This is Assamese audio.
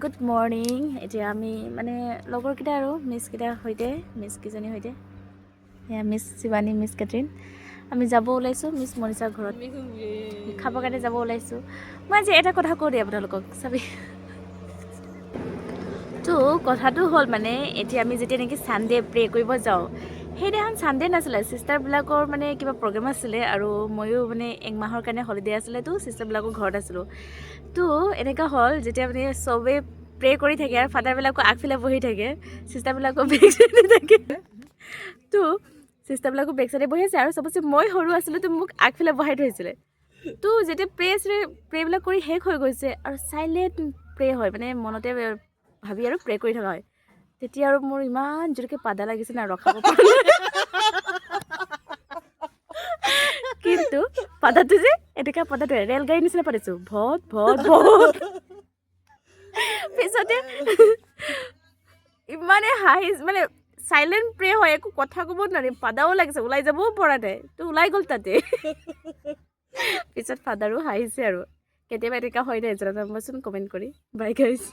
Good morning. এতিয়া আমি মানে লগৰকেইটা আৰু মিছকেইটাৰ সৈতে মিছকেইজনীৰ সৈতে এয়া মিছ শিৱানী, মিছ কেটৰিন, আমি যাব ওলাইছোঁ মিছ মনিষাৰ ঘৰত খাবৰ কাৰণে যাব ওলাইছোঁ। মই আজি এটা কথা কওঁ দেই আপোনালোকক, চাবি তো কথাটো হ'ল মানে এতিয়া আমি যেতিয়া নেকি ছানডে প্ৰে কৰিব যাওঁ, সেইদিনাখন ছানডে নাছিলে, ছিষ্টাৰবিলাকৰ মানে কিবা প্ৰগ্ৰেম আছিলে আৰু ময়ো মানে এক মাহৰ কাৰণে হলিডে আছিলে, তো ছিষ্টাৰবিলাকৰ ঘৰত আছিলোঁ। তো এনেকুৱা হ'ল যেতিয়া মানে চবেই প্ৰে কৰি থাকে আৰু ফাদাৰবিলাকো আগফালে বহি থাকে, ছিষ্টাৰবিলাকো বেক চাইডে থাকে। তো ছিষ্টাৰবিলাকো বেক চাইডে বহি আছে আৰু চবচে মই সৰু আছিলোঁ, তো মোক আগফালে বহাই থৈছিলে। তো যেতিয়া প্ৰেবিলাক কৰি শেষ হৈ গৈছে আৰু চাইলেণ্ট প্ৰে হয়, মানে মনতে ভাবি আৰু প্ৰে কৰি থকা হয়, তেতিয়া আৰু মোৰ ইমান জোৰকৈ পাদা লাগিছে না, ৰখাব পৰা নাই। কিন্তু পাদাটো যে এনেকুৱা পাদাটো ৰেল গাড়ীৰ নিচিনা পাতিছোঁ, ভত ভত ভত। পিছতে ইমানে হাঁহি, মানে চাইলেণ্ট প্ৰে হয়, একো কথা ক'ব নোৱাৰি, পাদাও লাগিছে, ওলাই যাবও পৰা নাই, তো ওলাই গ'ল তাতে। পিছত ফাদাৰো হাঁহিছে আৰু কেতিয়াবা এনেকুৱা হয় নাই জনাবচোন কমেণ্ট কৰি। বাই গাইজ।